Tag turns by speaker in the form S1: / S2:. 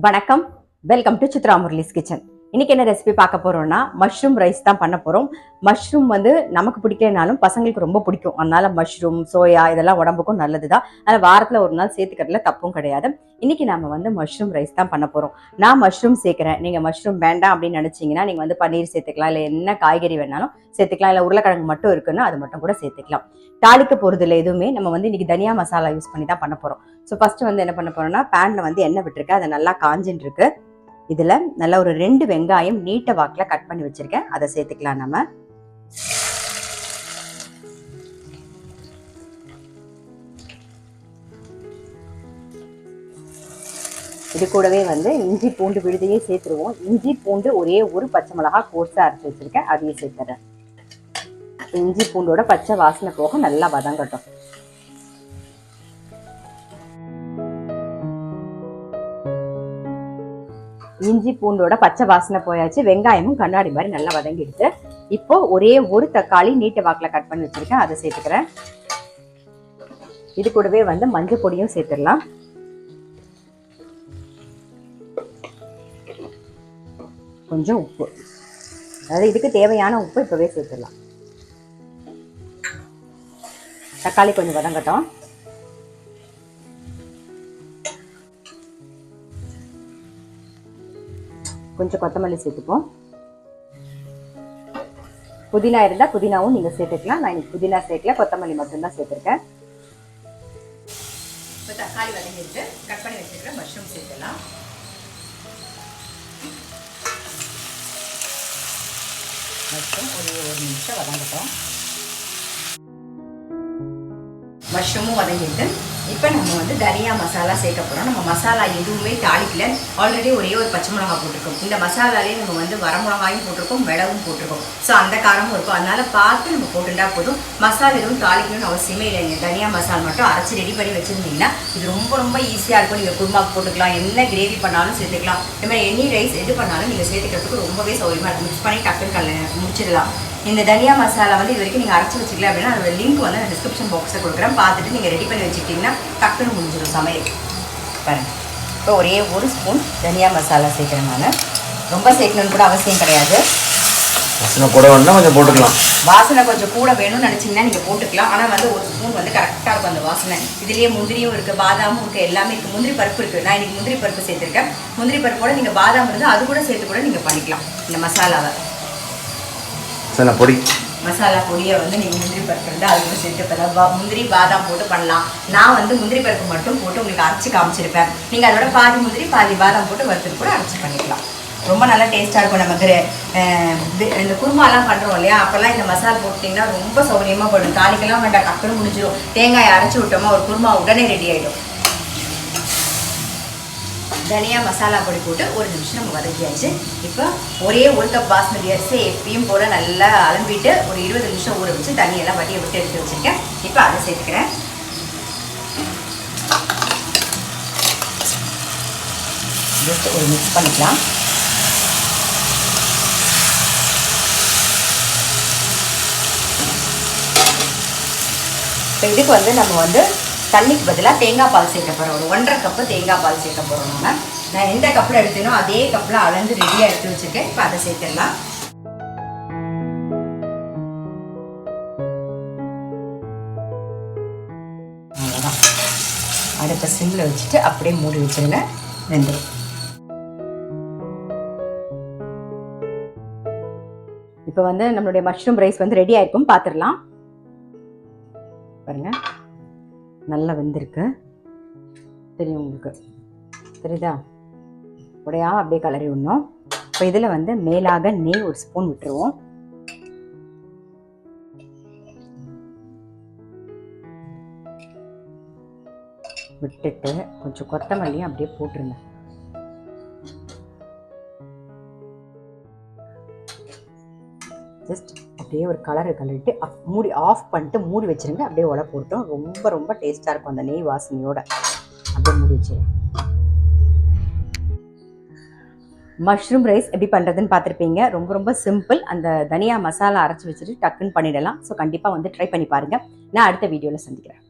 S1: வணக்கம், welcome to Chitra Murali's kitchen. இன்னைக்கு என்ன ரெசிபி பார்க்க போறோம்னா மஷ்ரூம் ரைஸ் தான் பண்ண போறோம். மஷ்ரூம் வந்து நமக்கு பிடிக்கலனாலும் பசங்களுக்கு ரொம்ப பிடிக்கும். அதனால மஷ்ரூம், சோயா இதெல்லாம் உடம்புக்கும் நல்லதுதான். அதனால வாரத்துல ஒரு நாள் சேர்த்துக்கிறதுல தப்பும் கிடையாது. இன்னைக்கு நாம வந்து மஷ்ரூம் ரைஸ் தான் பண்ண போறோம். நான் மஷ்ரூம் சேர்க்கிறேன். நீங்க மஷ்ரூம் வேண்டாம் அப்படின்னு நினைச்சீங்கன்னா நீங்க வந்து பன்னீர் சேர்த்துக்கலாம், இல்லை என்ன காய்கறி வேணாலும் சேர்த்துக்கலாம், இல்லை உருளைக்கிழங்கு மட்டும் இருக்குன்னா அது மட்டும் கூட சேர்த்துக்கலாம். தாளிக்க போறது இல்லை எதுவுமே. நம்ம வந்து இன்னைக்கு தனியா மசாலா யூஸ் பண்ணி தான் பண்ண போறோம். ஸோ ஃபர்ஸ்ட் வந்து என்ன பண்ண போறோம்னா, பேன்ல வந்து எண்ணெய் விட்டுருக்கேன், அதை நல்லா காஞ்சின்னு இருக்கு. இதுல நல்ல ஒரு 2 வெங்காயம் நீட்ட வாக்குல கட் பண்ணி வச்சிருக்கேன், அதை சேர்த்துக்கலாம். நம்ம இது கூடவே வந்து இஞ்சி பூண்டு விழுதையே சேர்த்துருவோம். இஞ்சி பூண்டு ஒரே ஒரு பச்சை மிளகா கோர்ஸா அரைச்சி வச்சிருக்கேன், அதையும் சேர்த்துறேன். இஞ்சி பூண்டோட பச்சை வாசனை போக நல்லா வதங்கட்டும். இஞ்சி பூண்டோட பச்சை வாசனை போயாச்சு. வெங்காயமும் கண்ணாடி மாதிரி நல்லா வதங்கிடுச்சு. இப்போ ஒரே ஒரு தக்காளி நீட்ட வாக்குல கட் பண்ணி வச்சிருக்கேன், அதை சேர்த்துக்கிறேன். இது கூடவே வந்து மஞ்சள் பொடியும் சேர்த்துடலாம். கொஞ்சம் உப்பு, அதாவது இதுக்கு தேவையான உப்பு இப்பவே சேர்த்துடலாம். தக்காளி கொஞ்சம் வதங்கட்டும். கொஞ்சம் கொத்தமல்லி சேர்த்துப்போம். புதினா இருந்தா புதினாவும் நீங்க சேர்த்துக்கலாம். நான் இன்னைக்கு புதினா சேர்க்கல, கொத்தமல்லி மட்டும்தான் சேர்த்துருக்கேன். இப்போ தக்காளி வதங்கிட்டு கட் பண்ணி வச்சுக்கிற மஷ்ரூம் சேர்த்துக்கலாம். மஷ்ரூம் ஒரு நிமிஷம் வதங்கட்டும். மஷ்ரூமும் வதங்கிட்டு இப்போ நம்ம வந்து தனியா மசாலா சேர்க்க போகிறோம். நம்ம மசாலா எதுவுமே தாளிக்கல. ஆல்ரெடி ஒரே ஒரு பச்சை மிளகா போட்டிருக்கோம். இந்த மசாலாலேயே நம்ம வந்து வரமிளகாயும் போட்டிருக்கோம், மிளகும் போட்டிருக்கோம். ஸோ அந்த காரமும் இருக்கும். அதனால பார்த்து நம்ம போட்டுட்டா போதும். மசாலா எதுவும் தாளிக்கணும்னு அவசியமே இல்லைங்க. தனியா மசாலா மட்டும் அரைச்சி ரெடி பண்ணி வச்சுருந்தீங்கன்னா இது ரொம்ப ஈஸியாக இருக்கும். நீங்கள் குருமாக்கு போட்டுக்கலாம், என்ன கிரேவி பண்ணாலும் சேர்த்துக்கலாம். இந்த மாதிரி எனி ரைஸ் எது பண்ணாலும் நீங்கள் சேர்த்துக்கிறதுக்கு ரொம்பவே சௌகரியமாக இருக்கும். மிக்ஸ் பண்ணி டக்குன்னு முடிச்சிடலாம். இந்த தனியா மசாலா வந்து இது வரைக்கும் நீங்கள் அரைச்சி வச்சுக்கல அப்படின்னா அதோட லிங்க் வந்து நான் டிஸ்கிரிப்ஷன் பாக்ஸில் கொடுக்குறேன். பார்த்துட்டு நீங்கள் ரெடி பண்ணி வச்சுக்கிட்டிங்கன்னா டக்குன்னு முடிஞ்சிடும் சமையல். பாருங்கள், இப்போ ஒரே ஒரு ஸ்பூன் தனியா மசாலா சேர்க்குறேன். நான் ரொம்ப சேர்க்கணும்னு கூட அவசியம் கிடையாது.
S2: வாசனை கூட வேணும்னா கொஞ்சம் போட்டுக்கலாம்.
S1: வாசனை கொஞ்சம் கூட வேணும்னு நினச்சிங்கன்னா நீங்கள் போட்டுக்கலாம். ஆனால் வந்து ஒரு ஸ்பூன் வந்து கரெக்டாக இருக்கும் அந்த வாசனை. இதுலேயே முந்திரியும் இருக்குது, பாதாமும் இருக்குது, எல்லாமே இருக்குது. முந்திரி பருப்பு இருக்குது. நான் இன்றைக்கி முந்திரி பருப்பு சேர்த்துருக்கேன். முந்திரி பருப்போட நீங்கள் பாதாம் இருந்தால் அது கூட சேர்த்து கூட நீங்கள் பண்ணிக்கலாம். இந்த மசாலாவை
S2: பொடி
S1: மசாலா பொடியை வந்து நீங்கள் முந்திரி பருப்பு இருந்தால் அது கூட சேர்த்து முந்திரி பாதாம் போட்டு பண்ணலாம். நான் வந்து முந்திரி பருப்பு மட்டும் போட்டு உங்களுக்கு அரைச்சி காமிச்சிருப்பேன். நீங்கள் அதோட பாதி முந்திரி பாதி பாதாம் போட்டு வறுத்துட்டு கூட அரைச்சி பண்ணிக்கலாம். ரொம்ப நல்லா டேஸ்ட்டாக இருக்கும். நமக்கு இந்த குருமாலாம் பண்ணுறோம் இல்லையா, அப்போல்லாம் இந்த மசாலா போட்டிங்கன்னா ரொம்ப சௌகரியமாக போடும். தாளிக்கெல்லாம் வேண்டாம், டக்குன்னு முடிஞ்சிடும். தேங்காயை அரைச்சி விட்டோமா ஒரு குருமா உடனே ரெடி ஆகிடும். தனியா மசாலா பொடி போட்டு ஒரு நிமிஷம் நம்ம வதக்கியாச்சு. இப்போ ஒரே ஒரு கப் பாஸ்மதி அரிசி எப்பயும் போல நல்லா அலம்பிட்டு ஒரு 20 நிமிஷம் ஊற வச்சு தண்ணியெல்லாம் வடியை விட்டு எடுத்து வச்சுருக்கேன். இப்போ அதை சேர்த்துக்கிறேன். ஜஸ்ட் ஒரு மிக்ஸ் பண்ணிக்கலாம். இப்போ இதுக்கு வந்து நம்ம வந்து தண்ணிக்கு பதிலாக தேங்காய் பால் சேர்க்க போகிறோம். ஒரு 1.5 கப்பு தேங்காய் பால் சேர்க்க போகிறோம். நான் எந்த கப்பில் எடுத்தேனோ அதே கப்பில் அளந்து ரெடியாக எடுத்து வச்சுருக்கேன். இப்போ அதை சேர்த்துடலாம். அவ்வளோதான். அடுத்த சிம்மில் வச்சுட்டு அப்படியே மூடி வச்சுருங்க, வெந்துடும். இப்போ வந்து நம்மளுடைய மஷ்ரூம் ரைஸ் வந்து ரெடி ஆயிருக்கும், பார்த்துடலாம். பாருங்க, நல்லா வெந்திருக்கு. தெரியும் உங்களுக்கு, தெரியுதா? உடையா அப்படியே கலரி விடணும். இப்போ இதில் வந்து மேலாக நெய் ஒரு ஸ்பூன் விட்டுருவோம். விட்டுட்டு கொஞ்சம் கொத்தமல்லியும் அப்படியே போட்டுருங்க. ஜஸ்ட் அப்படியே ஒரு கலரிட்டு மூடி ஆஃப் பண்ணிட்டு மூடி வச்சுருங்க. அப்படியே உலை போட்டோம். ரொம்ப டேஸ்ட்டாக இருக்கும் அந்த நெய் வாசனையோட. அப்படியே மூடி வச்சுருங்க. மஷ்ரூம் ரைஸ் எப்படி பண்ணுறதுன்னு பார்த்துருப்பீங்க. ரொம்ப சிம்பிள். அந்த தனியா மசாலா அரைச்சி வச்சுட்டு டக்குன்னு பண்ணிடலாம். ஸோ கண்டிப்பாக வந்து ட்ரை பண்ணி பாருங்கள். நான் அடுத்த வீடியோவில் சந்திக்கிறேன்.